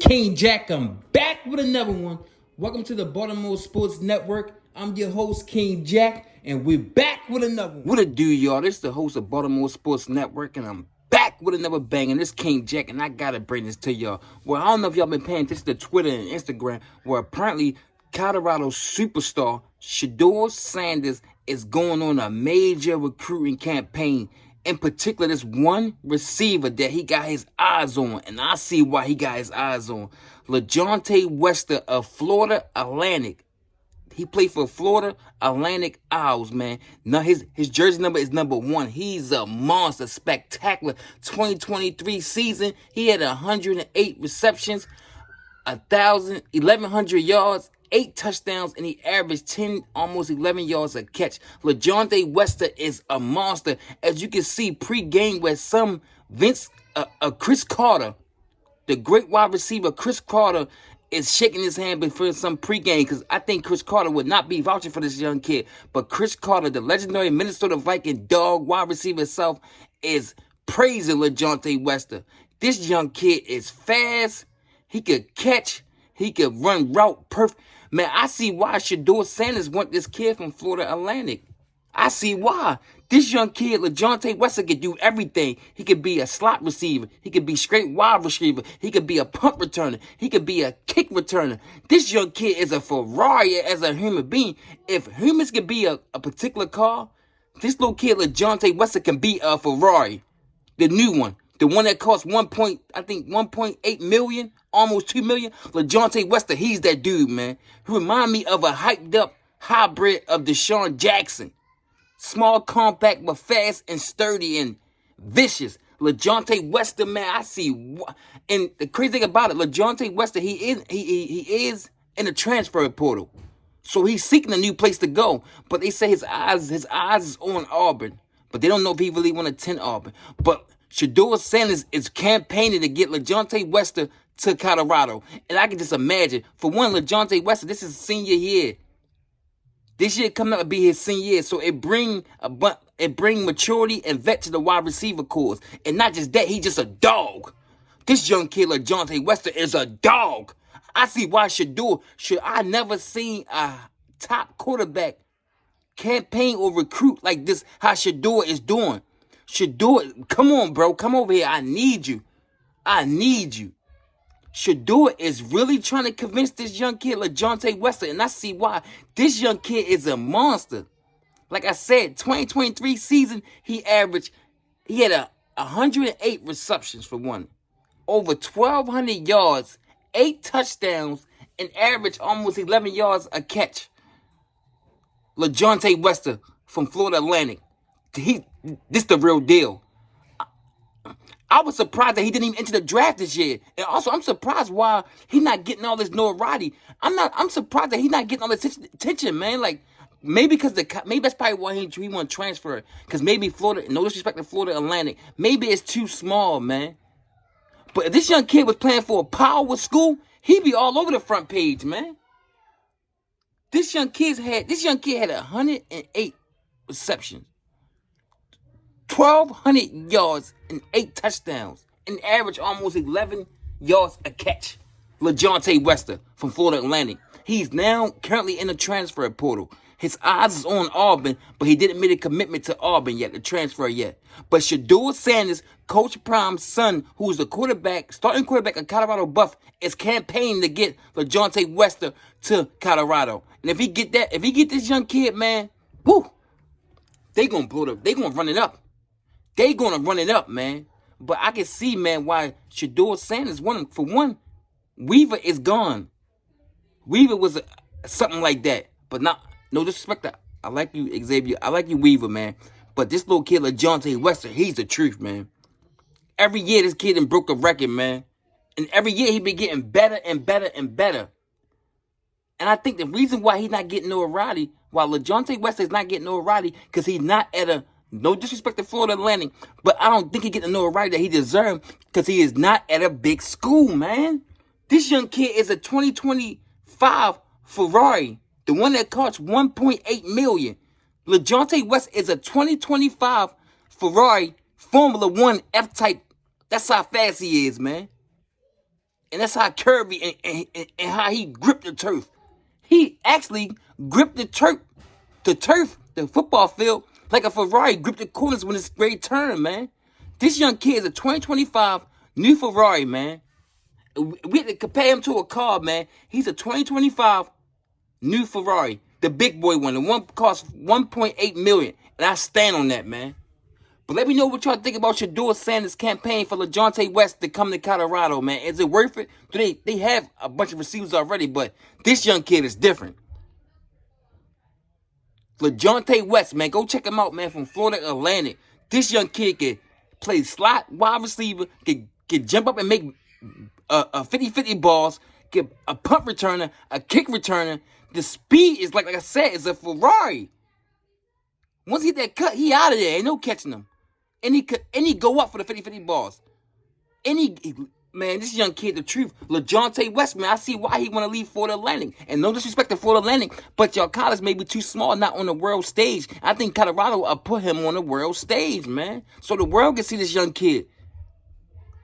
King Jack. I'm back with another one. Welcome to the Baltimore Sports Network. I'm your host, King Jack, and we're back with another one. What it do, y'all? This is the host of Baltimore Sports Network, and I'm back with another bang. And this King Jack, and I gotta bring this to y'all. Well, I don't know if y'all been paying attention to Twitter and Instagram, where apparently Colorado superstar Deion Sanders is going on a major recruiting campaign. In particular, this one receiver that he got his eyes on, and I see why he got his eyes on. LaJohntay Wester of Florida Atlantic. He played for Florida Atlantic Owls, man. Now his jersey number is number 1. He's a monster, spectacular. 2023 season, he had 108 receptions, 1,100 yards, 8 touchdowns, and he averaged 10, almost 11 yards a catch. LaJohntay Wester is a monster. As you can see pre-game where some Chris Carter, the great wide receiver Chris Carter, is shaking his hand before some pregame, because I think Chris Carter would not be vouching for this young kid. But Chris Carter, the legendary Minnesota Viking dog wide receiver himself, is praising LaJohntay Wester. This young kid is fast. He could catch. He could run route perfect. Man, I see why Deion Sanders want this kid from Florida Atlantic. I see why. This young kid, LaJohntay Wester, could do everything. He could be a slot receiver. He could be straight wide receiver. He could be a punt returner. He could be a kick returner. This young kid is a Ferrari as a human being. If humans could be a particular car, this little kid, LaJohntay Wester, can be a Ferrari. The new one. The one that costs 1.8 million, almost 2 million. LaJohntay Wester, he's that dude, man. He remind me of a hyped up hybrid of Deshaun Jackson. Small, compact, but fast and sturdy and vicious. LaJohntay Wester, man, I see. And the crazy thing about it, LaJohntay Wester, he is in the transfer portal, so he's seeking a new place to go. But they say his eyes is on Auburn, but they don't know if he really want to attend Auburn. But Deion Sanders is campaigning to get LaJohntay Wester to Colorado, and I can just imagine. For one, LaJohntay Wester, this is senior year. This year coming up to be his senior year, so it bring maturity and vet to the wide receiver corps. And not just that, he's just a dog. This young kid, LaJohntay Wester, is a dog. I see why I never seen a top quarterback campaign or recruit like this, how Shador is doing. Shador, come on, bro. Come over here. I need you. Shador is really trying to convince this young kid, LaJohntay Wester, and I see why. This young kid is a monster. Like I said, 2023 season, he had 108 receptions for one, over 1,200 yards, 8 touchdowns, and average almost 11 yards a catch. LaJohntay Wester from Florida Atlantic. This the real deal. I was surprised that he didn't even enter the draft this year. And also, I'm surprised why he not getting all this notoriety. I'm surprised that he not getting all this attention, man. Like, maybe that's probably why he want to transfer. Because maybe Florida, no disrespect to Florida Atlantic, maybe it's too small, man. But if this young kid was playing for a power school, he'd be all over the front page, man. This young kid had 108 receptions, 1,200 yards, and 8 touchdowns, and average almost 11 yards a catch. LaJohntay Wester from Florida Atlantic. He's now currently in the transfer portal. His eyes is on Auburn, but he didn't make a commitment to Auburn yet, the transfer yet. But Deion Sanders, Coach Prime's son, who's the starting quarterback of Colorado Buff, is campaigning to get LaJohntay Wester to Colorado. And if he get this young kid, man, whoo, they gonna run it up. They gonna run it up, man. But I can see, man, why Deion Sanders won. For one, Weaver is gone. Weaver was something like that. But no disrespect. I like you, Xavier. I like you, Weaver, man. But this little kid, LaJohntay Wester, he's the truth, man. Every year, this kid done broke a record, man. And every year, he been getting better and better and better. And I think the reason why he's not getting notoriety, why LaJohntay Wester is not getting notoriety, because he's not at no disrespect to Florida Atlantic, but I don't think he getting the notoriety that he deserves because he is not at a big school, man. This young kid is a 2025 Ferrari, the one that costs 1.8 million. LaJohntay Wester is a 2025 Ferrari Formula One F-Type. That's how fast he is, man. And that's how Kirby and how he gripped the turf. He actually gripped the football field, like a Ferrari gripped the corners when it's great turn, man. This young kid is a 2025 new Ferrari, man. We have to compare him to a car, man. He's a 2025 new Ferrari, the big boy one. The one cost $1.8 million, and I stand on that, man. But let me know what y'all think about Deion Sanders' campaign for LeJohntay West to come to Colorado, man. Is it worth it? They have a bunch of receivers already, but this young kid is different. LeJohntay West, man, go check him out, man, from Florida Atlantic. This young kid can play slot wide receiver, can jump up and make 50-50 balls, get a punt returner, a kick returner. The speed is, like I said, is a Ferrari. Once he hit that cut, he out of there. Ain't no catching him. And he go up for the 50-50 balls. Man, this young kid, the truth. LeJohntay West, man, I see why he want to leave Florida Atlantic. And no disrespect to Florida Atlantic, but your college may be too small, not on the world stage. I think Colorado will put him on the world stage, man. So the world can see this young kid.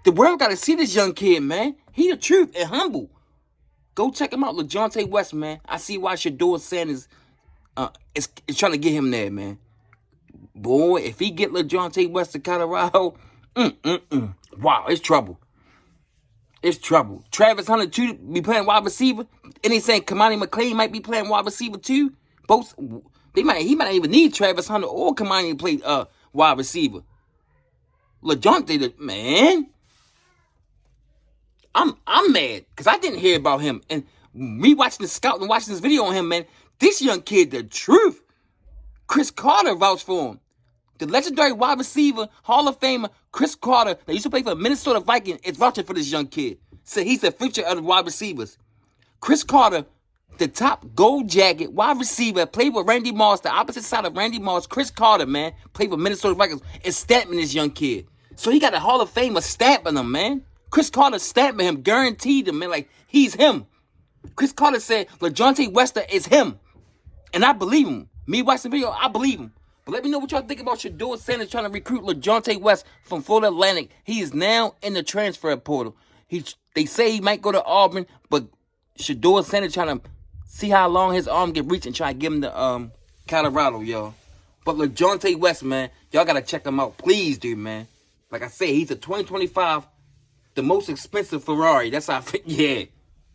The world got to see this young kid, man. He the truth and humble. Go check him out, LeJohntay West, man. I see why Deion Sanders is trying to get him there, man. Boy, if he get LeJohntay West to Colorado, wow, it's trouble. It's trouble. Travis Hunter, too, be playing wide receiver. And they saying Kamani McLean might be playing wide receiver, too. Both, he might not even need Travis Hunter or Kamani to play wide receiver. LeJohntay, man, I'm mad because I didn't hear about him. And me watching the scout and watching this video on him, man, this young kid, the truth. Chris Carter vouched for him. The legendary wide receiver, Hall of Famer, Chris Carter, that used to play for Minnesota Vikings, is vouching for this young kid. Said he's the future of the wide receivers. Chris Carter, the top gold jacket wide receiver, played with Randy Moss, the opposite side of Randy Moss. Chris Carter, man, played for Minnesota Vikings, is stamping this young kid. So he got a Hall of Famer stamping him, man. Chris Carter stamping him, guaranteed him, man, like he's him. Chris Carter said LeJohntay West is him. And I believe him. Me watching the video, I believe him. But let me know what y'all think about Deion Sanders trying to recruit LeJohntay West from Florida Atlantic. He is now in the transfer portal. They say he might go to Auburn, but Deion Sanders trying to see how long his arm can reach and try to give him to Colorado, y'all. But LeJohntay West, man, y'all got to check him out. Please do, man. Like I said, he's a 2025, the most expensive Ferrari. That's how I think, yeah.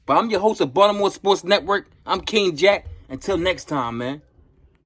But I'm your host of Baltimore Sports Network. I'm King Jack. Until next time, man.